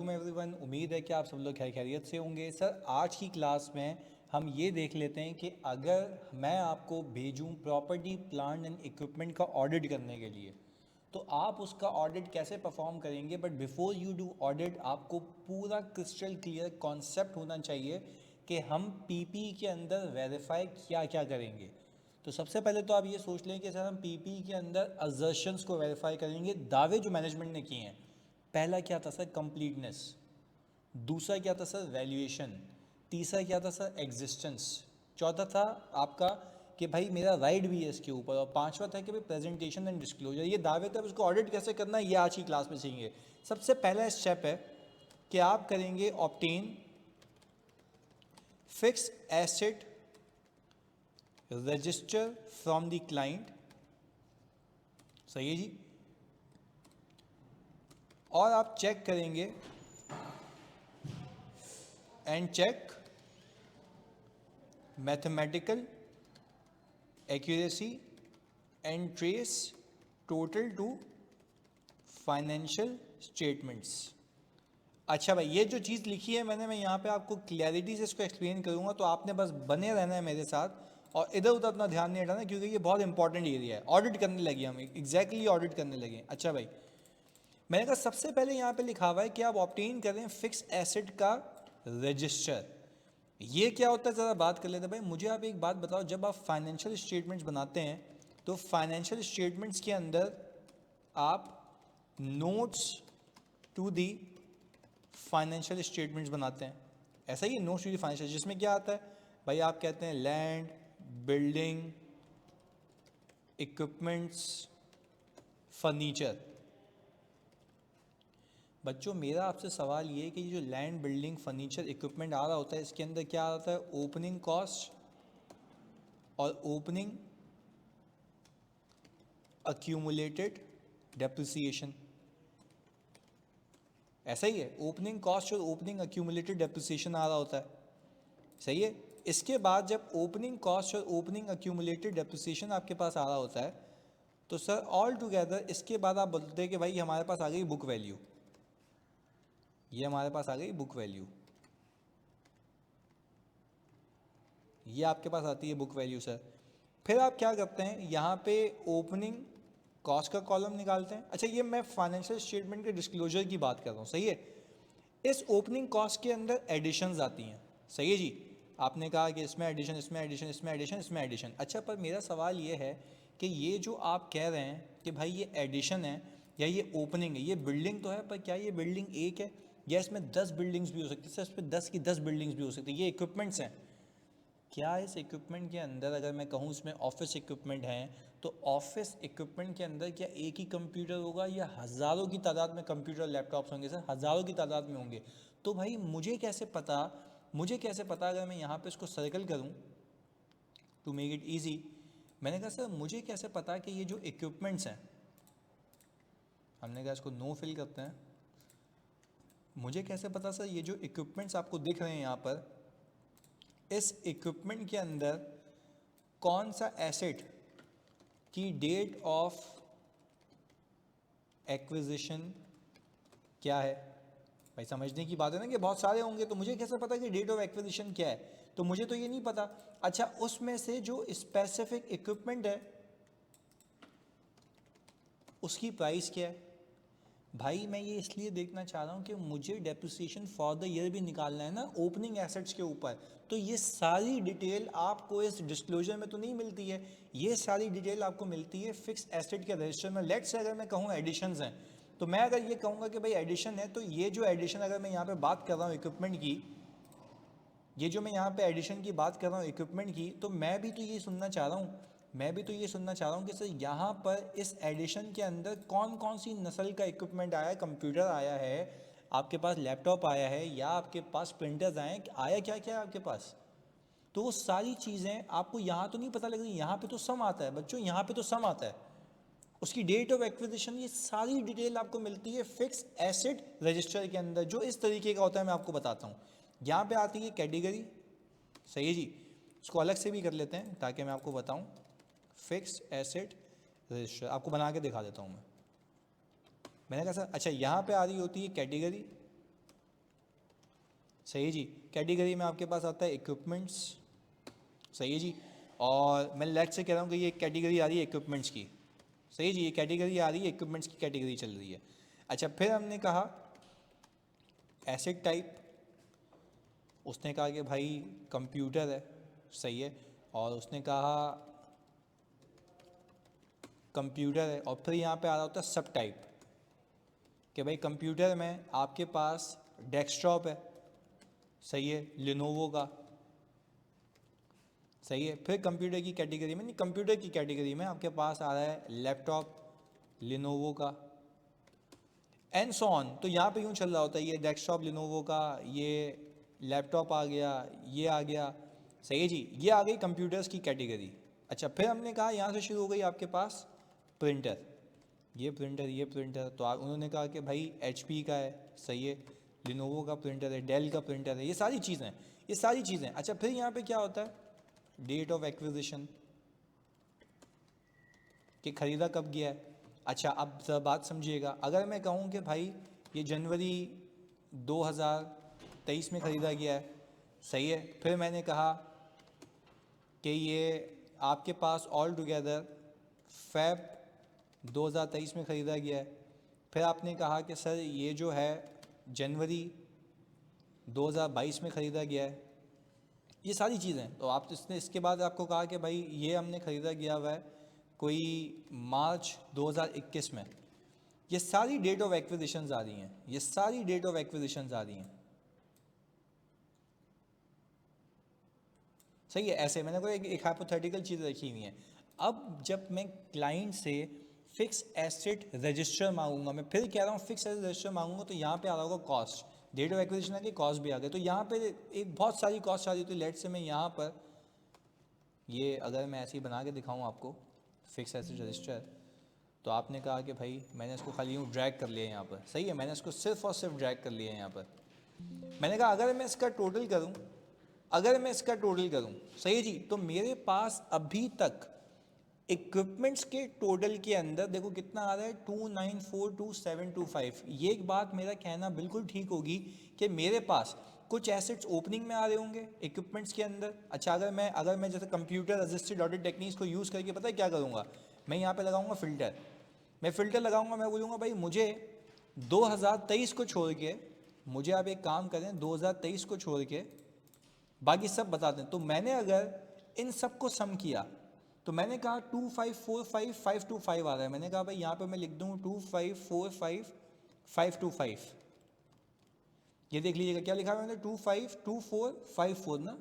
Welcome everyone. उम्मीद है कि आप सब लोग खैरियत से होंगे। सर आज की क्लास में हम ये देख लेते हैं कि अगर मैं आपको भेजूं प्रॉपर्टी प्लांट एंड इक्विपमेंट का ऑडिट करने के लिए तो आप उसका ऑडिट कैसे परफॉर्म करेंगे। But before you do audit आपको पूरा क्रिस्टल क्लियर कॉन्सेप्ट होना चाहिए कि हम पीपी के अंदर वेरीफाई क्या क्या करेंगे। तो सबसे पहले तो आप ये सोच लें कि सर हम पीपी के अंदर असर्शंस को वेरीफाई करेंगे, दावे जो मैनेजमेंट ने किए हैं। पहला क्या था सर? कंप्लीटनेस। दूसरा क्या था सर? वैल्यूएशन। तीसरा क्या था सर? एग्जिस्टेंस। चौथा था आपका कि भाई मेरा राइट भी है इसके ऊपर। और पांचवा था कि भाई प्रेजेंटेशन एंड डिस्क्लोजर। ये दावे थे, उसको ऑडिट कैसे करना है ये आज की क्लास में सीखेंगे। सबसे पहला स्टेप है कि आप करेंगे obtain fix asset register from the client. सही है जी। और आप चेक करेंगे and check mathematical accuracy and trace total to financial statements. अच्छा भाई, ये जो चीज़ लिखी है मैंने, मैं यहाँ पे आपको क्लैरिटी से इसको एक्सप्लेन करूँगा, तो आपने बस बने रहना है मेरे साथ और इधर उधर अपना ध्यान नहीं हटाना, क्योंकि ये बहुत इंपॉर्टेंट एरिया है। ऑडिट करने लगे हम, एग्जैक्टली ऑडिट करने लगे। अच्छा भाई, मैंने कहा सबसे पहले यहाँ पे लिखा हुआ है कि आप ऑब्टेन करें फिक्स एसेट का रजिस्टर। ये क्या होता है ज़रा बात कर लेते हैं। भाई मुझे आप एक बात बताओ, जब आप फाइनेंशियल स्टेटमेंट्स बनाते हैं तो फाइनेंशियल स्टेटमेंट्स के अंदर आप notes to the financial statements बनाते हैं। ऐसा ही नोट्स टू दी फाइनेंशियल, जिसमें क्या आता है भाई? आप कहते हैं लैंड, बिल्डिंग, इक्विपमेंट्स, फर्नीचर। बच्चों मेरा आपसे सवाल ये है कि जो लैंड, बिल्डिंग, फर्नीचर, इक्विपमेंट आ रहा होता है, इसके अंदर क्या आता है? ओपनिंग कॉस्ट और ओपनिंग अक्यूमुलेटेड डेप्रिसिएशन। ऐसा ही है, ओपनिंग कॉस्ट और ओपनिंग अक्यूमुलेटेड डेप्रिसिएशन आ रहा होता है। सही है। इसके बाद जब ओपनिंग कॉस्ट और ओपनिंग अक्यूमुलेटेड डेप्रिसिएशन आपके पास आ रहा होता है तो सर ऑल टुगेदर इसके बाद आप बोलते हैं कि भाई हमारे पास आ गई बुक वैल्यू। ये हमारे पास आ गई बुक वैल्यू, ये आपके पास आती है बुक वैल्यू सर। फिर आप क्या करते हैं, यहाँ पे ओपनिंग कॉस्ट का कॉलम निकालते हैं। अच्छा, ये मैं फाइनेंशियल स्टेटमेंट के डिस्क्लोजर की बात कर रहा हूँ। सही है। इस ओपनिंग कॉस्ट के अंदर एडिशंस आती हैं। सही है जी। आपने कहा कि इसमें एडिशन, इसमें एडिशन, इसमें एडिशन, इसमें एडिशन। अच्छा, पर मेरा सवाल ये है कि ये जो आप कह रहे हैं कि भाई ये एडिशन है या ये ओपनिंग है, ये बिल्डिंग तो है, पर क्या ये बिल्डिंग एक है या इसमें 10 बिल्डिंग्स भी हो सकती है? सर इसमें 10 की 10 बिल्डिंग्स भी हो सकती है। ये इक्विपमेंट्स हैं। क्या इस इक्विपमेंट के अंदर, अगर मैं कहूँ इसमें ऑफिस इक्विपमेंट हैं, तो ऑफिस इक्विपमेंट के अंदर क्या एक ही कंप्यूटर होगा या हज़ारों की तादाद में कंप्यूटर लैपटॉप्स होंगे? सर हज़ारों की तादाद में होंगे। तो भाई मुझे कैसे पता, अगर मैं यहाँ पे इसको सर्कल करूँ टू मेक इट ईजी। मैंने कहा सर मुझे कैसे पता कि ये जो इक्विपमेंट्स हैं, हमने कहा इसको नो फिल करते हैं। मुझे कैसे पता सर ये जो इक्विपमेंट्स आपको दिख रहे हैं यहाँ पर, इस इक्विपमेंट के अंदर कौन सा एसेट की डेट ऑफ एक्विजिशन क्या है? भाई समझने की बात है ना कि बहुत सारे होंगे, तो मुझे कैसे पता कि डेट ऑफ एक्विजिशन क्या है? तो मुझे तो ये नहीं पता। अच्छा, उसमें से जो स्पेसिफिक इक्विपमेंट है उसकी प्राइस क्या है? भाई मैं ये इसलिए देखना चाह रहा हूँ कि मुझे डेप्रिसिएशन फॉर द ईयर भी निकालना है ना ओपनिंग एसेट्स के ऊपर। तो ये सारी डिटेल आपको इस डिस्क्लोजर में तो नहीं मिलती है, ये सारी डिटेल आपको मिलती है फिक्स एसेट के रजिस्टर में। लेट्स से अगर मैं कहूँ एडिशंस हैं, तो मैं अगर ये कहूँगा कि भाई एडिशन है, तो ये जो एडिशन अगर मैं यहाँ पे बात कर रहा हूँ इक्विपमेंट की, ये जो मैं यहाँ पे एडिशन की बात कर रहा हूँ इक्विपमेंट की, तो मैं भी तो ये सुनना चाह रहा हूँ, कि सर यहाँ पर इस एडिशन के अंदर कौन कौन सी नस्ल का इक्विपमेंट आया है। कंप्यूटर आया है, आपके पास लैपटॉप आया है, या आपके पास प्रिंटर्स आए, आया क्या क्या है आपके पास? तो वो सारी चीज़ें आपको यहाँ तो नहीं पता लग रही। यहाँ पे तो सम आता है बच्चों, यहाँ पे तो सम आता है, उसकी डेट ऑफ एक्विजिशन, ये सारी डिटेल आपको मिलती है फिक्स एसेट रजिस्टर के अंदर, जो इस तरीके का होता है। मैं आपको बताता हूँ। यहाँ पे आती है कैटेगरी। सही है जी। इसको अलग से भी कर लेते हैं ताकि मैं आपको बताऊँ। फिक्स एसेट रजिस्टर आपको बना के दिखा देता हूँ मैंने कहा सर। अच्छा, यहाँ पे आ रही होती है कैटेगरी, सही है जी। कैटेगरी में आपके पास आता है इक्विपमेंट्स, सही है जी। और मैं लेट से कह रहा हूँ कि ये कैटेगरी आ रही है इक्विपमेंट्स की, सही है जी, ये कैटेगरी आ रही है इक्विपमेंट्स की कैटेगरी चल रही है। अच्छा, फिर हमने कहा एसेट टाइप, उसने कहा कि भाई कंप्यूटर है, सही है, और उसने कहा कंप्यूटर है, और फिर यहाँ पे आ रहा होता है सब टाइप कि भाई कंप्यूटर में आपके पास डेस्कटॉप है, सही है, लिनोवो का, सही है। फिर कंप्यूटर की कैटेगरी में, नहीं कंप्यूटर की कैटेगरी में आपके पास आ रहा है लैपटॉप लिनोवो का, एंड सो ऑन। तो यहाँ पे यूँ चल रहा होता है, ये डेस्कटॉप लिनोवो का, ये लैपटॉप आ गया, ये आ गया, सही है जी, ये आ गई कंप्यूटर्स की कैटेगरी। अच्छा, फिर हमने कहा यहाँ से शुरू हो गई आपके पास प्रिंटर, ये प्रिंटर, ये प्रिंटर, तो आप उन्होंने कहा कि भाई HP का है, सही है, लिनोवो का प्रिंटर है, डेल का प्रिंटर है, ये सारी चीज़ें, ये सारी चीज़ें। अच्छा, फिर यहाँ पे क्या होता है, डेट ऑफ एक्विजिशन, कि ख़रीदा कब गया है। अच्छा, अब ज़रा बात समझिएगा, अगर मैं कहूँ कि भाई ये जनवरी 2023 में ख़रीदा गया है, सही है, फिर मैंने कहा कि ये आपके पास ऑल टुगेदर फेब 2023 में ख़रीदा गया है, फिर आपने कहा कि सर ये जो है जनवरी 2022 में ख़रीदा गया है, ये सारी चीज़ें। तो आप इसने इसके बाद आपको कहा कि भाई ये हमने ख़रीदा गया हुआ है कोई मार्च 2021 में, ये सारी डेट ऑफ एक्विजिशंस आ रही हैं, ये सारी डेट ऑफ एक्विजिशंस आ रही हैं, सही है। ऐसे मैंने कोई एक हाइपोथेटिकल चीज़ रखी हुई है। अब जब मैं क्लाइंट से फिक्स एसेट रजिस्टर मांगूंगा, मैं फिर कह रहा हूँ फिक्स एसेट रजिस्टर मांगूंगा, तो यहाँ पे आ रहा होगा कॉस्ट, डेट ऑफ एक्विजिशन की कॉस्ट भी आ गई, तो यहाँ पे एक बहुत सारी कॉस्ट आ रही थी। लेट से मैं यहाँ पर ये अगर मैं ऐसे ही बना के दिखाऊँ आपको फिक्स एसेट रजिस्टर, तो आपने कहा कि भाई मैंने इसको खाली यूँ ड्रैग कर लिया यहाँ पर, सही है, मैंने इसको सिर्फ और सिर्फ ड्रैग कर लिया है यहाँ पर। मैंने कहा अगर मैं इसका टोटल करूँ, अगर मैं इसका टोटल करूँ, सही है जी, तो मेरे पास अभी तक इक्विपमेंट्स के टोटल के अंदर देखो कितना आ रहा है, 2942725। ये एक बात मेरा कहना बिल्कुल ठीक होगी कि मेरे पास कुछ एसेट्स ओपनिंग में आ रहे होंगे इक्विपमेंट्स के अंदर। अच्छा, अगर मैं जैसे कंप्यूटर असिस्टेड ऑडिट टेक्निक्स को यूज़ करके पता है क्या करूँगा, मैं यहाँ पे लगाऊंगा फ़िल्टर, मैं फ़िल्टर लगाऊंगा, मैं बोलूँगा भाई मुझे 2023 को छोड़ के, मुझे आप एक काम करें 2023 को छोड़ के बाकी सब बता दें। तो मैंने अगर इन सब को सम किया, तो मैंने कहा 2545525 आ रहा है, मैंने कहा भाई यहाँ पे मैं लिख दूँ 2545525, ये देख लीजिएगा क्या लिखा है मैंने, 252454 ना।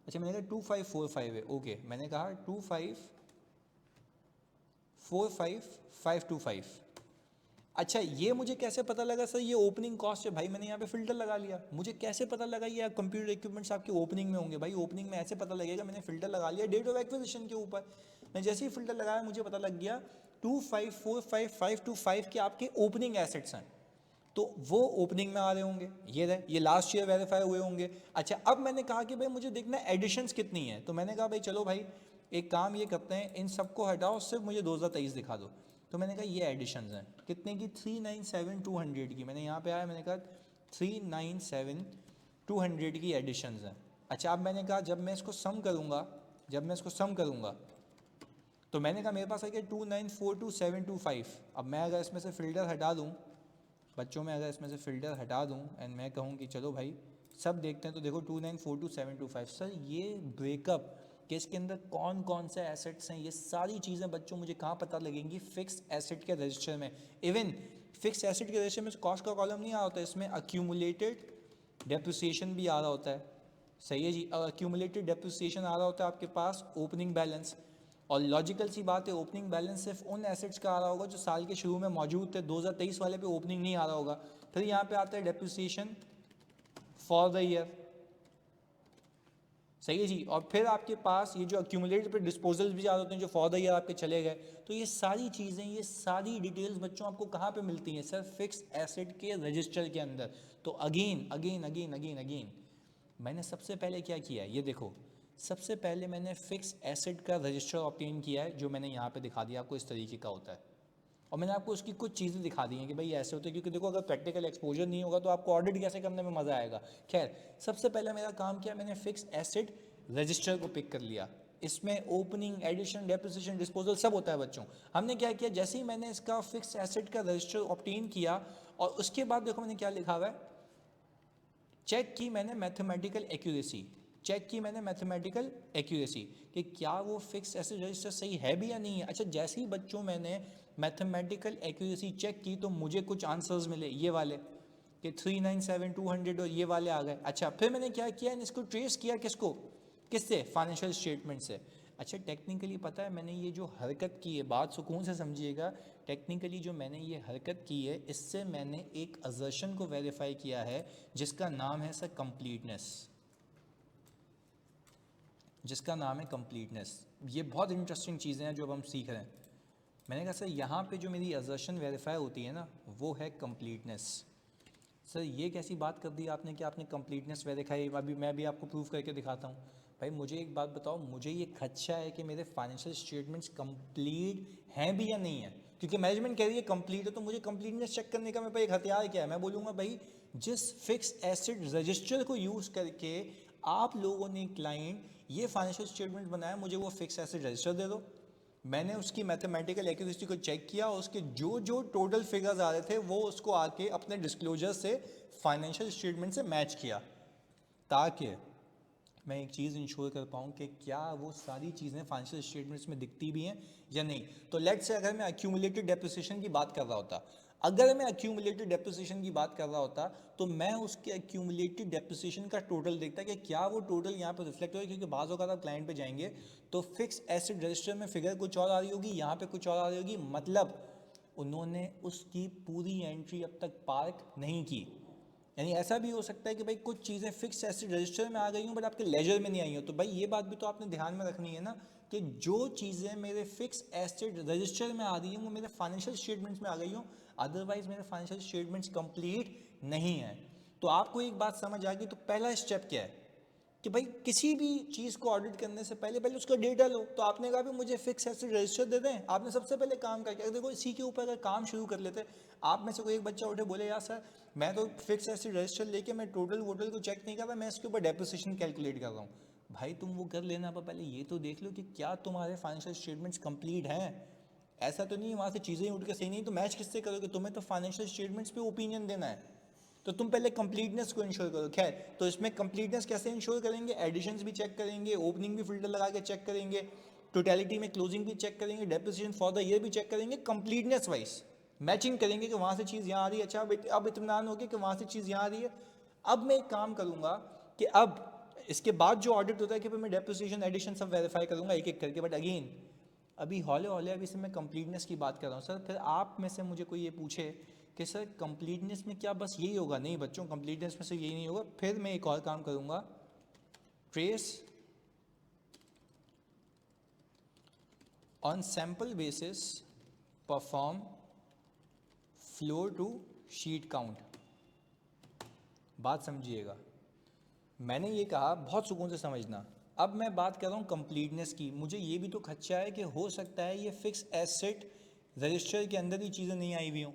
अच्छा, मैंने कहा 2545 है, ओके, मैंने कहा 2545525। अच्छा, ये मुझे कैसे पता लगा सर ये ओपनिंग कॉस्ट है, भाई मैंने यहाँ पे फिल्टर लगा लिया, मुझे कैसे पता लगा ये कंप्यूटर इक्विपमेंट्स आपके ओपनिंग में होंगे, भाई ओपनिंग में ऐसे पता लगेगा, मैंने फिल्टर लगा लिया डेट ऑफ एक्विजिशन के ऊपर। मैं जैसे ही फिल्टर लगाया मुझे पता लग गया 2545525 के आपके ओपनिंग एसेट्स हैं, तो वो ओपनिंग में आ रहे होंगे, ये रहे, ये लास्ट ईयर वेरीफाई हुए होंगे। अच्छा, अब मैंने कहा कि भाई मुझे देखना है एडिशंस कितनी है, तो मैंने कहा भाई चलो भाई एक काम ये करते हैं, इन सबको हटाओ, सिर्फ मुझे 2023 दिखा दो। तो मैंने कहा ये एडिशंस हैं कितने की, 397,200 की, मैंने यहाँ पे आया, मैंने कहा 397,200 की एडिशंस हैं। अच्छा, अब मैंने कहा जब मैं इसको सम करूँगा, तो मैंने कहा मेरे पास है कि 2942725। अब मैं अगर इसमें से फ़िल्टर हटा दूँ बच्चों में, अगर इसमें से फ़िल्टर हटा दूँ एंड मैं कहूँ कि चलो भाई सब देखते हैं, तो देखो 2942725। सर ये ब्रेकअप कि इसके अंदर कौन कौन से एसेट्स हैं, ये सारी चीज़ें बच्चों मुझे कहाँ पता लगेंगी, फिक्स एसेट के रजिस्टर में। इवन फिक्स एसेट के रजिस्टर में कॉस्ट का कॉलम नहीं आ होता, इसमें अक्यूमुलेटेड डेप्रिसिएशन भी आ रहा होता है, सही है जी, अक्यूमुलेटेड डेप्रिसिएशन आ रहा होता है आपके पास ओपनिंग बैलेंस। और लॉजिकल सी बात है, ओपनिंग बैलेंस सिर्फ उन एसेट्स का आ रहा होगा जो साल के शुरू में मौजूद थे, 2023 वाले पे ओपनिंग नहीं आ रहा होगा। फिर यहाँ पे आता है डेप्रिसिएशन फॉर द ईयर, सही है जी, और फिर आपके पास ये जो अक्यूमुलेटेड पे डिस्पोजल्स भी आ जाते हैं जो फॉर द ईयर आपके चले गए। तो ये सारी चीज़ें, ये सारी डिटेल्स बच्चों आपको कहाँ पे मिलती हैं, सर फिक्स एसेट के रजिस्टर के अंदर। तो again again again again again मैंने सबसे पहले क्या किया है, ये देखो, सबसे पहले मैंने फिक्स एसेट का रजिस्टर ऑब्टेन किया है, जो मैंने यहाँ पे दिखा दिया आपको, इस तरीके का होता है, और मैंने आपको उसकी कुछ चीज़ें दिखा दी हैं कि भाई ऐसे होते हैं, क्योंकि देखो अगर प्रैक्टिकल एक्सपोजर नहीं होगा तो आपको ऑडिट कैसे करने में मज़ा आएगा। खैर, सबसे पहले मेरा काम किया, मैंने फिक्स एसेट रजिस्टर को पिक कर लिया। इसमें ओपनिंग, एडिशन, डेप्रिसिएशन, डिस्पोजल सब होता है बच्चों। हमने क्या किया, जैसे ही मैंने इसका फिक्स एसेट का रजिस्टर ऑब्टेन किया और उसके बाद देखो मैंने क्या लिखा हुआ है, चेक की मैंने मैथमेटिकल एक्यूरेसी, चेक की मैंने मैथमेटिकल एक्यूरेसी कि क्या वो फिक्स एसेट रजिस्टर सही है भी या नहीं है। अच्छा, जैसे ही बच्चों मैंने मैथमेटिकल एक्यूरेसी चेक की तो मुझे कुछ आंसर्स मिले ये वाले कि 397, 200 और ये वाले आ गए। अच्छा, फिर मैंने क्या किया, इसको ट्रेस किया किसको, किससे, फाइनेंशियल स्टेटमेंट से। अच्छा, टेक्निकली पता है मैंने ये जो हरकत की है, बात सुकून से समझिएगा, टेक्निकली जो मैंने ये हरकत की है इससे मैंने एक असर्शन को वेरीफाई किया है जिसका नाम है सर कंप्लीटनेस, जिसका नाम है कंप्लीटनेस। ये बहुत इंटरेस्टिंग चीज़ें हैं जो अब हम सीख रहे हैं। मैंने कहा सर यहाँ पे जो मेरी असर्शन वेरीफाई होती है ना वो है कंप्लीटनेस। सर ये कैसी बात कर दी आपने कि आपने कंप्लीटनेस वेरीफाई, अभी मैं भी आपको प्रूव करके दिखाता हूँ। भाई मुझे एक बात बताओ, मुझे ये खदशा है कि मेरे फाइनेंशियल स्टेटमेंट्स कंप्लीट हैं भी या नहीं है, क्योंकि मैनेजमेंट कह रही है कंप्लीट है, तो मुझे कंप्लीटनेस चेक करने का मेरे पास एक हथियार क्या है, मैं बोलूँगा भाई जिस फिक्स एसेट रजिस्टर को यूज़ करके आप लोगों ने क्लाइंट ये फाइनेंशियल स्टेटमेंट बनाया, मुझे वो फिक्स एसेट रजिस्टर दे दो। मैंने उसकी मैथमेटिकल एक्यूरेसी को चेक किया और उसके जो जो टोटल फिगर्स आ रहे थे वो उसको आके अपने डिस्क्लोजर से फाइनेंशियल स्टेटमेंट से मैच किया, ताकि मैं एक चीज़ इंश्योर कर पाऊँ कि क्या वो सारी चीज़ें फाइनेंशियल स्टेटमेंट्स में दिखती भी हैं या नहीं। तो लेट्स से अगर मैं एक्यूमुलेटेड डेप्रिसिएशन की बात कर रहा होता, अगर मैं एक्यूमुलेटेड डेप्रिसिएशन की बात कर रहा होता तो मैं उसके एक्यूमुलेटेड डेप्रिसिएशन का टोटल देखता कि क्या वो टोटल यहाँ पर रिफ्लेक्ट हो, क्योंकि बाज़ अगर आप क्लाइंट पे जाएंगे तो फिक्स एसेट रजिस्टर में फिगर कुछ और आ रही होगी, यहाँ पे कुछ और आ रही होगी, मतलब उन्होंने उसकी पूरी एंट्री अब तक पार्क नहीं की। यानी ऐसा भी हो सकता है कि भाई कुछ चीज़ें फिक्स एसेट रजिस्टर में आ गई हूँ बट आपके लेजर में नहीं आई हो, तो भाई ये बात भी तो आपने ध्यान में रखनी है ना कि जो चीज़ें मेरे फिक्स एसेट रजिस्टर में आ रही हैं वो मेरे फाइनेंशियल स्टेटमेंट्स में आ गई हूँ, अदरवाइज मेरे फाइनेंशियल स्टेटमेंट्स कंप्लीट नहीं है। तो आपको एक बात समझ आ गई, तो पहला स्टेप क्या है कि भाई किसी भी चीज़ को ऑडिट करने से पहले पहले उसका डेटा लो। तो आपने कहा भी मुझे फिक्स एसेट रजिस्टर दे दें, आपने सबसे पहले काम करके देखो इसी के ऊपर अगर काम शुरू कर लेते, आप में से कोई एक बच्चा उठे बोले यार सर मैं तो फिक्स एसेट रजिस्टर लेके मैं टोटल वोटल को चेक नहीं कर रहा, मैं इसके ऊपर डेप्रिसिएशन कैलकुलेट कर रहा हूँ। भाई तुम वो कर लेना, पर पहले ये तो देख लो कि क्या तुम्हारे फाइनेंशियल स्टेटमेंट्स कंप्लीट हैं। ऐसा तो नहीं है वहाँ से चीज़ें उठ के सही नहीं तो मैच किससे करोगे, तुम्हें तो फाइनेंशियल स्टेटमेंट्स पे ओपिनियन देना है, तो तुम पहले कंप्लीटनेस को इंश्योर करो। खैर, तो इसमें कंप्लीटनेस कैसे इंश्योर करेंगे, एडिशंस भी चेक करेंगे, ओपनिंग भी फिल्टर लगा के चेक करेंगे, टोटलिटी में क्लोजिंग भी चेक करेंगे, डेप्रिसिएशन फॉर द ईयर भी चेक करेंगे, कंप्लीटनेस वाइज मैचिंग करेंगे कि वहाँ से चीज़ यहाँ आ रही है। अच्छा अब इत्मीनान हो गया कि वहाँ से चीज़ यहाँ आ रही है। अब मैं एक काम करूँगा कि अब इसके बाद जो ऑडिट होता है कि मैं डेप्रिसिएशन एडिशन सब वेरीफाई करूँगा एक एक करके, बट अगेन अभी हौले हौले अभी से मैं कंप्लीटनेस की बात कर रहा हूँ सर। फिर आप में से मुझे कोई ये पूछे कि सर कंप्लीटनेस में क्या बस यही होगा, नहीं बच्चों, कंप्लीटनेस में से यही नहीं होगा, फिर मैं एक और काम करूँगा, trace on sample basis perform floor to sheet count. बात समझिएगा, मैंने ये कहा बहुत सुकून से समझना। अब मैं बात कर रहा हूँ कंप्लीटनेस की, मुझे ये भी तो खदशा है कि हो सकता है ये फिक्स एसेट रजिस्टर के अंदर ही चीज़ें नहीं आई हुई हों,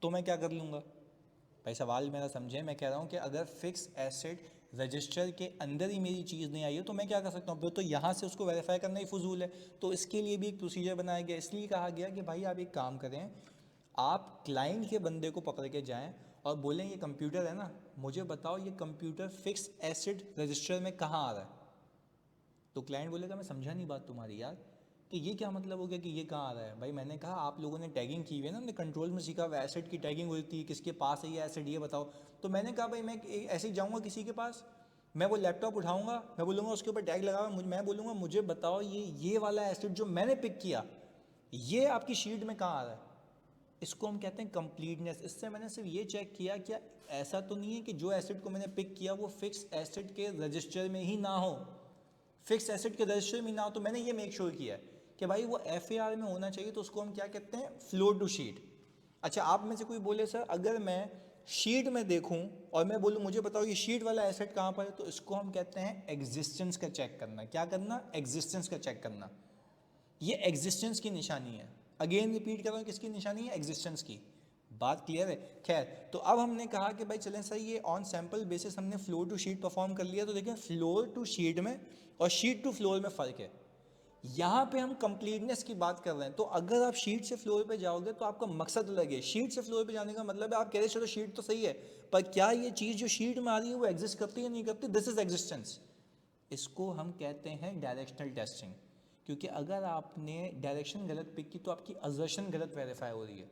तो मैं क्या कर लूँगा। भाई सवाल मेरा समझे, मैं कह रहा हूँ कि अगर फिक्स एसेट रजिस्टर के अंदर ही मेरी चीज़ नहीं आई हो तो मैं क्या कर सकता हूँ, फिर तो यहाँ से उसको वेरीफाई करना ही फजूल है। तो इसके लिए भी एक प्रोसीजर बनाया गया, इसलिए कहा गया कि भाई आप एक काम करें, आप क्लाइंट के बंदे को पकड़ के जाएं और बोलें ये कंप्यूटर है ना, मुझे बताओ ये कंप्यूटर फिक्स एसेट रजिस्टर में कहाँ आ रहा है। तो क्लाइंट बोलेगा मैं समझा नहीं बात तुम्हारी यार, कि ये क्या मतलब हो गया कि ये कहाँ आ रहा है। भाई मैंने कहा आप लोगों ने टैगिंग की हुई है ना, हमने कंट्रोल में सीखा हुआ एसेट की टैगिंग होती है, किसके पास है ये एसेट ये बताओ। तो मैंने कहा भाई मैं ऐसे ही जाऊँगा किसी के पास, मैं वो लैपटॉप उठाऊँगा, मैं बोलूँगा उसके ऊपर टैग लगा हुआ, मैं बोलूँगा मुझे बताओ ये वाला एसेट जो मैंने पिक किया ये आपकी शीट में कहाँ आ रहा है। इसको हम कहते हैं कंप्लीटनेस। इससे मैंने सिर्फ ये चेक किया क्या ऐसा तो नहीं है कि जो एसेट को मैंने पिक किया वो फिक्स एसेट के रजिस्टर में ही ना हो, फिक्स एसेट के रजिस्टर में ना हो, तो मैंने ये मेक श्योर किया है कि भाई वो एफएआर में होना चाहिए, तो उसको हम क्या कहते हैं, फ्लो टू शीट। अच्छा, आप में से कोई बोले सर अगर मैं शीट में देखूं और मैं बोलूं मुझे बताओ ये शीट वाला एसेट कहाँ पर है, तो इसको हम कहते हैं एग्जिस्टेंस का चेक करना। क्या करना, एग्जिस्टेंस का चेक करना। ये एग्जिस्टेंस की निशानी है। अगेन रिपीट कर रहा हूँ, किसकी निशानी है? एग्जिस्टेंस की। बात क्लियर है? खैर, तो अब हमने कहा कि भाई चलें सर, ये ऑन सैम्पल बेसिस हमने फ्लोर टू शीट परफॉर्म कर लिया। तो देखें, फ्लोर टू शीट में और शीट टू फ्लोर में फ़र्क है। यहाँ पे हम कंप्लीटनेस की बात कर रहे हैं। तो अगर आप शीट से फ्लोर पे जाओगे तो आपका मकसद अलग है। शीट से फ्लोर पे जाने का मतलब है आप कह रहे चलो शीट तो सही है, पर क्या ये चीज़ जो शीट में आ रही है वो एग्जिस्ट करती है नहीं करती? This is existence. इसको हम कहते हैं डायरेक्शनल टेस्टिंग। क्योंकि अगर आपने डायरेक्शन गलत पिक की तो आपकी असर्शन गलत वेरीफाई हो रही है।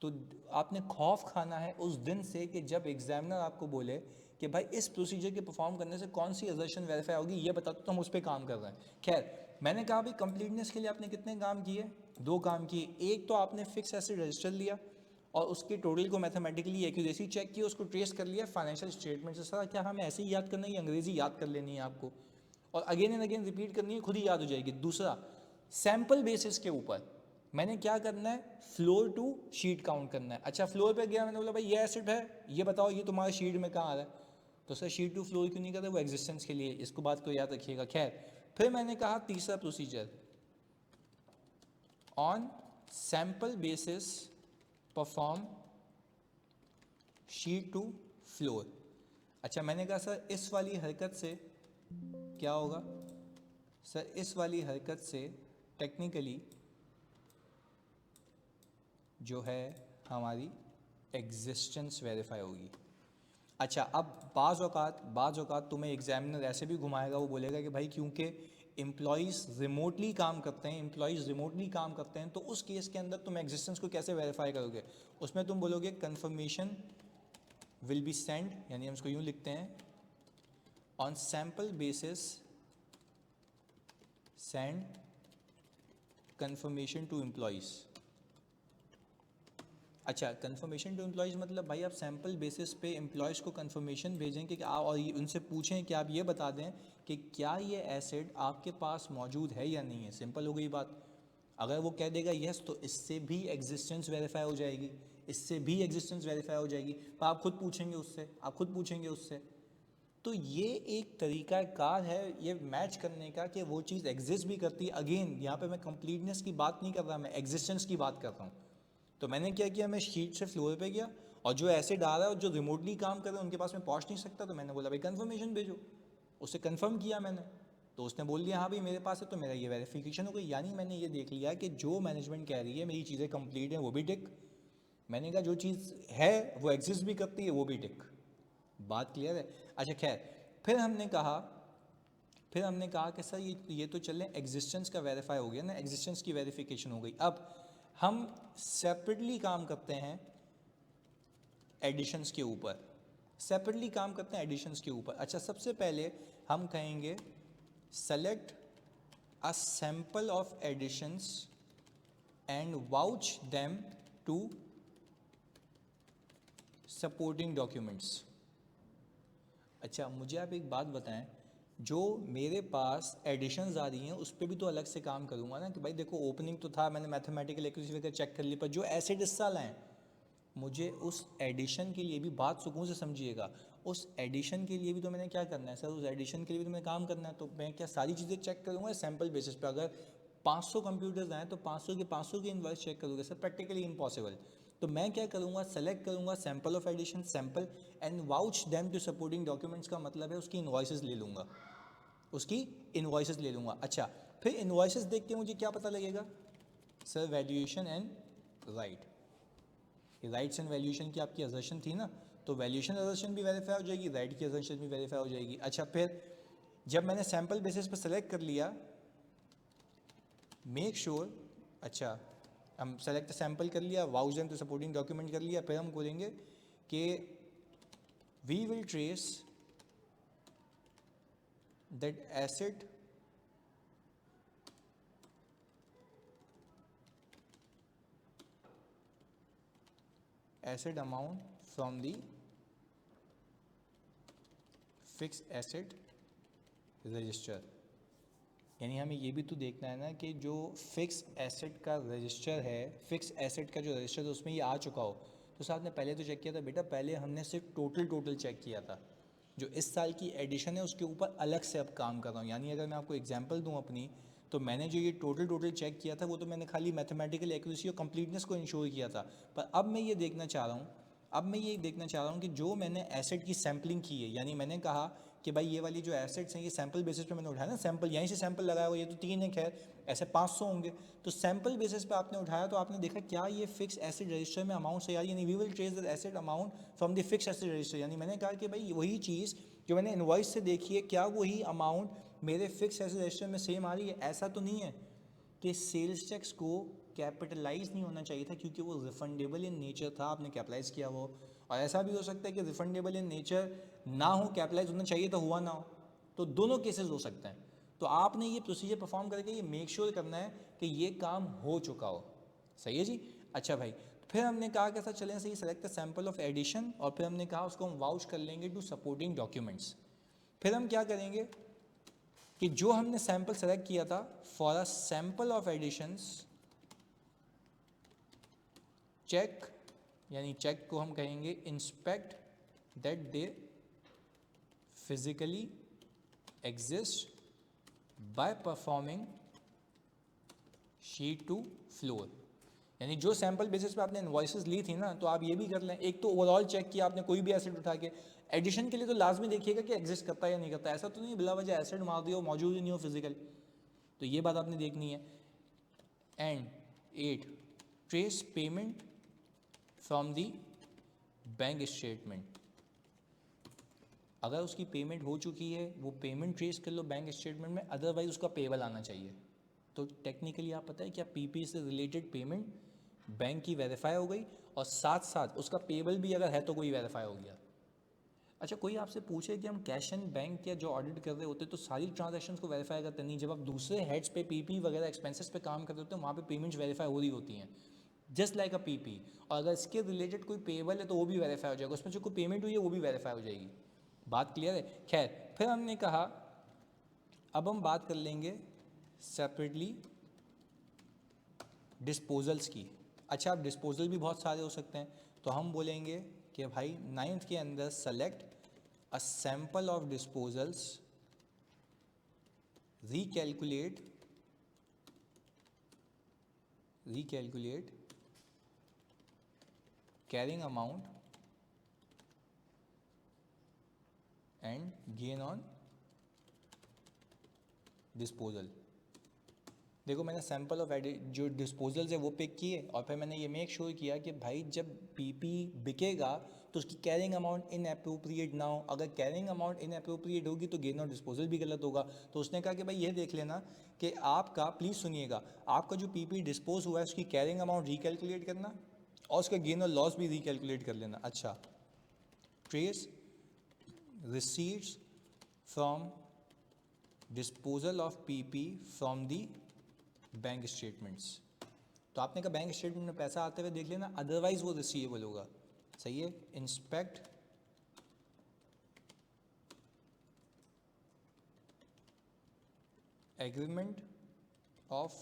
तो आपने खौफ खाना है उस दिन से कि जब एग्जामिनर आपको बोले कि भाई इस प्रोसीजर के परफॉर्म करने से कौन सी असर्शन वेरीफाई होगी, ये बता तो हम उस पर काम कर रहे हैं। खैर, मैंने कहा भाई कंप्लीटनेस के लिए आपने कितने काम किए? 2 काम किए। एक तो आपने फिक्स एसेट रजिस्टर लिया और उसके टोटल को मैथमेटिकली एक्यूरेसी चेक किया, उसको ट्रेस कर लिया फाइनेंशियल स्टेटमेंट से। सर क्या हमें ऐसे ही याद करना है, अंग्रेजी याद कर लेनी है आपको और अगेन एंड अगेन रिपीट करनी है, खुद ही याद हो जाएगी? दूसरा, सैम्पल बेसिस के ऊपर मैंने क्या करना है? फ्लोर टू शीट काउंट करना है। अच्छा, फ्लोर पे गया, मैंने बोला भाई ये एसिड है, ये बताओ ये तुम्हारे शीट में कहाँ आ रहा है? तो सर शीट टू फ्लोर क्यों नहीं करते? वो एग्जिस्टेंस के लिए, इसको बात को याद रखिएगा। खैर, फिर मैंने कहा तीसरा procedure, on sample basis perform sheet to floor. अच्छा, मैंने कहा सर इस वाली हरकत से क्या होगा? सर इस वाली हरकत से टेक्निकली जो है हमारी एग्जिस्टेंस वेरीफाई होगी। अच्छा, अब बाज़ औक़ात तुम्हें एग्जामिनर ऐसे भी घुमाएगा, वो बोलेगा कि भाई क्योंकि एम्प्लॉयज़ रिमोटली काम करते हैं, तो उस केस के अंदर तुम एग्जिस्टेंस को कैसे वेरीफाई करोगे? उसमें तुम बोलोगे कन्फर्मेशन विल बी सेंड, यानी हम इसको यूँ लिखते हैं, on sample basis send confirmation to employees. अच्छा, कन्फर्मेशन टू एम्प्लॉयज़ मतलब भाई आप सैम्पल बेसिस पे एम्प्लॉयज़ को कन्फर्मेशन भेजें कि आप, और उनसे पूछें कि आप ये बता दें कि क्या ये एसिड आपके पास मौजूद है या नहीं है। सिंपल हो गई बात। अगर वो कह देगा यस, तो इससे भी एग्जिस्टेंस वेरीफाई हो जाएगी, पर आप खुद पूछेंगे उससे। तो ये एक तरीका कार है ये मैच करने का कि वो चीज़ एग्जिस्ट भी करती है। अगेन यहाँ पे मैं कंप्लीटनेस की बात नहीं कर रहा, मैं एग्जिस्टेंस की बात कर रहा हूँ। तो मैंने क्या किया, मैं शीट से फ्लोर पे गया और जो एसिड आ रहा है और जो रिमोटली काम कर रहे हैं उनके पास मैं पहुंच नहीं सकता, तो मैंने बोला भाई कंफर्मेशन भेजो। उससे कंफर्म किया मैंने, तो उसने बोल दिया हाँ भाई मेरे पास है, तो मेरा ये वेरिफिकेशन हो गई। यानी मैंने ये देख लिया कि जो मैनेजमेंट कह रही है मेरी चीज़ें कंप्लीट हैं, वो भी टिक। मैंने कहा जो चीज़ है वो एग्जिस्ट भी करती है, वो भी टिक। बात क्लियर है? अच्छा खैर, फिर हमने कहा कि सर ये तो चलें, एग्जिस्टेंस का वेरीफाई हो गया ना, एग्जिस्टेंस की वेरिफिकेशन हो गई। अब हम सेपरेटली काम करते हैं एडिशंस के ऊपर। अच्छा, सबसे पहले हम कहेंगे select a sample of additions and vouch them to supporting documents. अच्छा, मुझे आप एक बात बताएं, जो मेरे पास एडिशंस आ रही हैं उस पर भी तो अलग से काम करूँगा ना, कि भाई देखो ओपनिंग तो था, मैंने मैथमेटिकल एक्यूरेसी वगैरह चेक कर ली, पर जो एसिड हिस्सा लाएँ मुझे उस एडिशन के लिए भी, बात सुकून से समझिएगा, उस एडिशन के लिए भी तो मैंने क्या करना है सर, उस एडिशन के लिए भी तो मैंने काम करना है। तो मैं क्या सारी चीज़ें चेक करूँगा सैम्पल बेसिस पे? अगर 500 कंप्यूटर्स आए तो 500 के इन्वॉइस चेक करोगे सर? Practically impossible. तो मैं क्या करूँगा, सेलेक्ट करूँगा sample of addition, sample and vouch them to supporting documents का मतलब है उसकी इन्वॉइसेस ले लूँगा। अच्छा, फिर इन्वॉइसेस देख के मुझे क्या पता लगेगा sir? Valuation and right. Rights and valuation की आपकी असर्शन थी ना, तो वैल्यूएशन असर्शन भी वेरीफाई हो जाएगी, राइट की असर्शन भी वेरीफाई हो जाएगी। अच्छा, फिर जब मैंने सैम्पल बेसिस पर सेलेक्ट कर लिया, मेक श्योर, अच्छा हम सेलेक्ट सैम्पल कर लिया, vouch them to supporting document कर लिया, फिर हम बोलेंगे कि we will trace that asset amount from the fix asset register. यानी हमें ये भी तो देखना है ना कि जो फिक्स एसेट का रजिस्टर है, फिक्स एसेट का जो रजिस्टर है उसमें ये आ चुका हो। तो साहब ने पहले तो चेक किया था बेटा, पहले हमने सिर्फ टोटल चेक किया था। जो इस साल की एडिशन है उसके ऊपर अलग से अब काम कर रहा हूँ। यानी अगर मैं आपको एग्जांपल दूँ अपनी, तो मैंने जो ये टोटल चेक किया था वो तो मैंने खाली मैथमेटिकल एक्यूरेसी और कंप्लीटनेस को इंश्योर किया था, पर अब मैं ये देखना चाह रहा हूँ कि जो मैंने एसेट की सैम्पलिंग की है, यानी मैंने कहा कि भाई ये वाली जो एसेट्स हैं ये सैम्पल बेसिस पे मैंने उठाया ना, सैम्पल यहीं से सैम्पल लगाया हुआ, ये तो 3 है, खैर ऐसे 500 होंगे, तो सैम्पल बेसिस पे आपने उठाया तो आपने देखा क्या ये फिक्स एसेट रजिस्टर में अमाउंट से, यानी we will trace the asset amount from the fix asset register, यानी मैंने कहा कि भाई वही चीज़ जो मैंने इनवॉइस से देखी है क्या वही अमाउंट मेरे फिक्स एसेट रजिस्टर में सेम आ रही है। ऐसा तो नहीं है कि सेल्स टैक्स को कैपिटलाइज नहीं होना चाहिए था क्योंकि वो रिफंडेबल इन नेचर था, आपने कैपिटलाइज किया वो, और ऐसा भी हो सकता है कि रिफंडेबल इन नेचर ना हो, कैपिटलाइज होना चाहिए तो हुआ ना हो, तो दोनों केसेस हो सकते हैं। तो आपने ये प्रोसीजर परफॉर्म करके ये मेक श्योर करना है कि ये काम हो चुका हो। सही है जी। अच्छा भाई, फिर हमने कहा कैसा चलें, सही select the sample of addition, और फिर हमने कहा उसको हम वाउच कर लेंगे टू सपोर्टिंग डॉक्यूमेंट्स। फिर हम क्या करेंगे कि जो हमने सैंपल सेलेक्ट किया था for a sample of additions, check, यानी चेक को हम कहेंगे inspect that they physically exist by performing sheet to floor, यानी जो सैंपल बेसिस पे आपने इनवॉइसेस ली थी ना, तो आप ये भी कर लें, एक तो ओवरऑल चेक किया आपने कोई भी एसेट उठा के, एडिशन के लिए तो लाजमी देखिएगा कि एग्जिस्ट करता है या नहीं करता, ऐसा तो नहीं बिला वजह एसेट मार दिया हो, मौजूद ही नहीं हो फिजिकल, तो ये बात आपने देखनी है। And 8 trace payment from the bank statement, अगर उसकी पेमेंट हो चुकी है वो पेमेंट ट्रेस कर लो बैंक स्टेटमेंट में, अदरवाइज उसका पेबल आना चाहिए। तो टेक्निकली आप पता है क्या, पीपी से रिलेटेड पेमेंट बैंक की वेरीफाई हो गई और साथ साथ उसका पेबल भी अगर है तो कोई वेरीफाई हो गया। अच्छा, कोई आपसे पूछे कि हम कैश एंड बैंक या जो ऑडिट कर रहे होते तो सारी ट्रांजैक्शंस को वेरीफाई करते नहीं, जब आप दूसरे हेड्स पे पीपी वगैरह एक्सपेंसेस पे काम करते होते हैं वहाँ पे पेमेंट्स वेरीफाई हो रही होती हैं जस्ट लाइक अ पीपी, और अगर इसके रिलेटेड कोई पेबल है तो वो भी वेरीफाई हो जाएगा, उसमें जो कोई पेमेंट हुई है वो भी वेरीफाई हो जाएगी। बात क्लियर है। खैर, फिर हमने कहा अब हम बात कर लेंगे सेपरेटली डिस्पोजल्स की। अच्छा, अब डिस्पोजल भी बहुत सारे हो सकते हैं, तो हम बोलेंगे कि भाई 9th के अंदर select a sample of disposals, recalculate carrying amount and gain on disposal। देखो मैंने सैंपल ऑफ जो डिस्पोजल्स है वो पिक किए, और फिर मैंने ये मेक श्योर किया कि भाई जब पीपी बिकेगा तो उसकी कैरिंग अमाउंट इन अप्रोप्रिएट ना हो, अगर कैरिंग अमाउंट इन अप्रोप्रिएट होगी तो गेन ऑन डिस्पोजल भी गलत होगा। तो उसने कहा कि भाई ये देख लेना कि आपका, प्लीज़ सुनिएगा, आपका जो पीपी डिस्पोज हुआ है उसकी कैरिंग अमाउंट रिकैलकुलेट करना और उसका गेन और लॉस भी रिकैलकुलेट कर लेना। अच्छा, trace receipts from disposal of PP from the bank statements, तो आपने कहा बैंक स्टेटमेंट में पैसा आते हुए देख लेना, अदरवाइज वो रिसीवेबल होगा। सही है। Inspect agreement of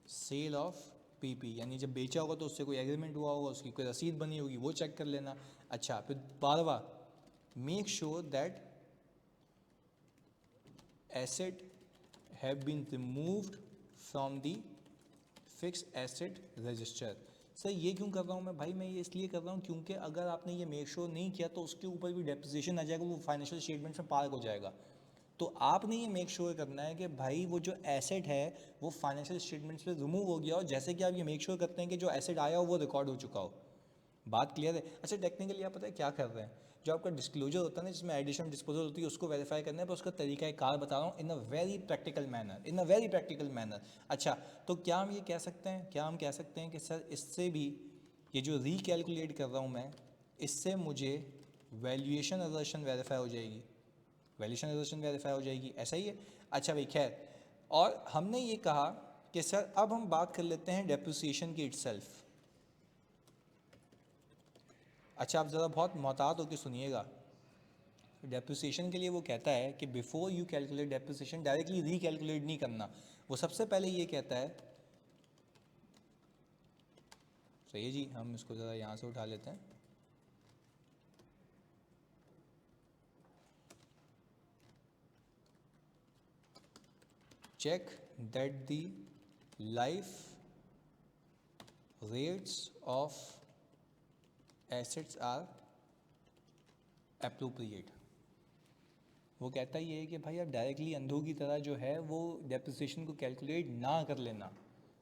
sale of PP, यानी जब बेचा होगा तो उससे कोई एग्रीमेंट हुआ होगा, उसकी कोई रसीद बनी होगी, वो चेक कर लेना। अच्छा, फिर 12वां, make sure that asset have been removed from the fixed asset register। Sir ये क्यों कर रहा हूँ मैं भाई, मैं ये इसलिए कर रहा हूँ क्योंकि अगर आपने ये मेक श्योर नहीं किया तो उसके ऊपर भी डेप्रिसिएशन आ जाएगा, वो फाइनेंशियल स्टेटमेंट में पार्क हो जाएगा। तो आपने ये मेक श्योर करना है कि भाई वो जो एसेट है वो फाइनेंशियल स्टेटमेंट्स पे रिमूव हो गया हो, जैसे कि आप ये मेक श्योर करते हैं कि जो एसेट आया हो वो रिकॉर्ड हो चुका हो। बात क्लियर है। अच्छा, टेक्निकली आप पता है क्या कर रहे हैं, जो आपका डिस्क्लोजर होता है ना जिसमें एडिशन डिस्पोजल होती है उसको वेरीफाई करना है, पर उसका तरीका कार बता रहा हूँ इन अ वेरी प्रैक्टिकल मैनर। अच्छा, तो क्या हम ये कह सकते हैं कि सर इससे भी ये जो रिकैलकुलेट कर रहा हूँ मैं, इससे मुझे वैल्यूएशन असर्शन वेरीफाई हो जाएगी, ऐसा ही है। अच्छा भाई, खैर, और हमने ये कहा कि सर अब हम बात कर लेते हैं डेप्रिसिएशन की इटसेल्फ। अच्छा, आप ज़रा बहुत मोहतात होकर सुनिएगा। डेप्रिसिएशन के लिए वो कहता है कि before you calculate depreciation, directly recalculate नहीं करना, वो सबसे पहले ये कहता है। सही है जी, हम इसको ज़रा यहाँ से उठा लेते हैं। check that the life rates of assets are appropriate। वो कहता ही है कि भाई आप डायरेक्टली अंधों की तरह जो है वो डेप्रिसिएशन को कैलकुलेट ना कर लेना।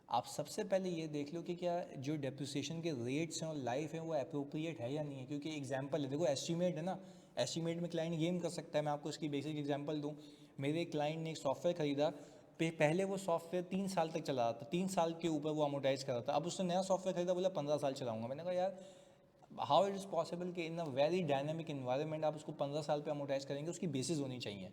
आप सबसे पहले ये देख लो कि क्या जो डेप्रिसिएशन के रेट्स हैं और लाइफ है वो अप्रोप्रिएट है या नहीं है। क्योंकि एग्जांपल है, देखो एस्टीमेट है ना, एस्टीमेट में क्लाइंट गेम कर सकता है। मैं आपको इसकी बेसिक एग्जांपल दूं, मेरे क्लाइंट ने एक सॉफ्टवेयर खरीदा, पहले वो सॉफ्टवेयर 3 साल तक चला रहा था, 3 साल के ऊपर वो अमोटाइज कर रहा था। अब उसने नया सॉफ्टवेयर खरीदा, बोला 15 साल चलाऊंगा। मैंने कहा यार हाउ इट इज़ पॉसिबल कि इन अ वेरी डायनामिक इन्वायरमेंट आप उसको 15 साल पे अमोटाइज करेंगे, उसकी बेसिस होनी चाहिए।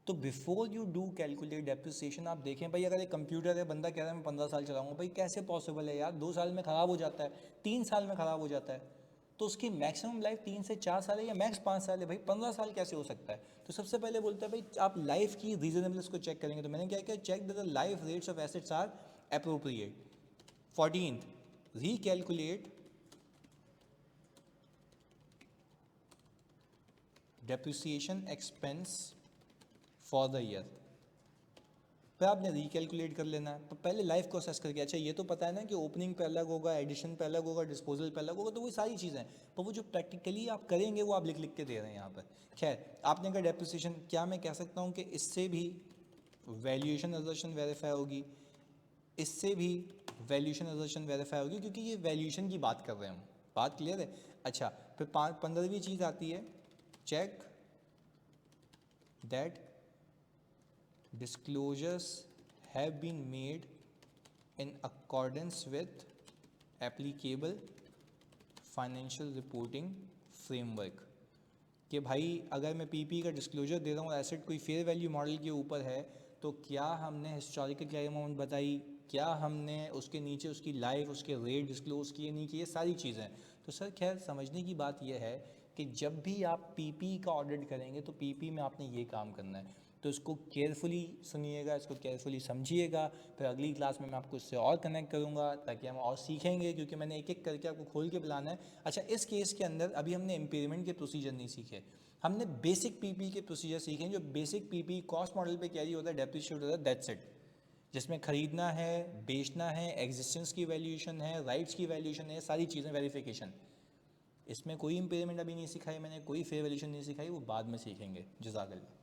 तो before you do calculate depreciation आप देखें भाई, अगर एक कंप्यूटर है, बंदा कह रहा है मैं 15 साल चलाऊंगा, भाई कैसे पॉसिबल है यार, 2 साल में ख़राब हो जाता है, 3 साल में ख़राब हो जाता है। तो उसकी मैक्सिमम लाइफ 3 से 4 साल है या मैक्स 5 साल है, भाई 15 साल कैसे हो सकता है। तो सबसे पहले बोलता है भाई आप लाइफ की रीजनेबलनेस को चेक करेंगे। तो मैंने क्या किया, check the life rates of assets are appropriate. 14th, recalculate depreciation expense for the year. फिर आपने रिकैलकुलेट कर लेना है। तो पहले लाइफ को असेस करके, अच्छा ये तो पता है ना कि ओपनिंग पे अलग होगा, एडिशन पे अलग होगा, डिस्पोजल पे अलग होगा, तो वो सारी चीज़ें हैं, पर वो जो प्रैक्टिकली आप करेंगे वो आप लिख लिख के दे रहे हैं यहाँ पर। खैर आपने कहा डेप्रिसिएशन, क्या मैं कह सकता हूँ कि इससे भी वैल्यूएशन असर्शन वेरीफाई होगी, इससे भी वैल्यूएशन असर्शन वेरीफाई होगी, क्योंकि ये वैल्यूएशन की बात कर रहे हैं हम। बात क्लियर है। अच्छा फिर 15वीं चीज़ आती है, check that disclosures have been made in accordance with applicable financial reporting framework। कि भाई अगर मैं पीपी का डिस्क्लोजर दे रहा हूँ, एसेट कोई फेयर वैल्यू मॉडल के ऊपर है, तो क्या हमने हिस्टोरिकल क्लेम अमाउंट बताई, क्या हमने उसके नीचे उसकी लाइफ, उसके रेट डिस्क्लोज किए नहीं किए, सारी चीज़ें। तो सर खैर समझने की बात यह है कि जब भी आप पीपी का ऑडिट करेंगे तो पीपी में आपने ये काम करना है। तो इसको केयरफुली सुनिएगा, इसको केयरफुली समझिएगा। फिर अगली क्लास में मैं आपको इससे और कनेक्ट करूँगा ताकि हम और सीखेंगे, क्योंकि मैंने एक एक करके आपको खोल के पिलाना है। अच्छा इस केस के अंदर अभी हमने इम्पेयरमेंट के प्रोसीजर नहीं सीखे, हमने बेसिक पीपी के प्रोसीजर सीखे हैं। जो बेसिक पीपी कॉस्ट मॉडल पे कैरी होता है, डेप्रिशिएट होता है, दैट्स इट। जिसमें खरीदना है, बेचना है, एग्जिस्टेंस की वैल्यूएशन है, राइट्स की वैल्यूएशन है, सारी चीज़ें वेरिफिकेशन। इसमें कोई इम्पेयरमेंट अभी नहीं सिखाई मैंने, कोई फेयर वैल्यूएशन नहीं सिखाई, वो बाद में सीखेंगे। जज़ाकल्लाह।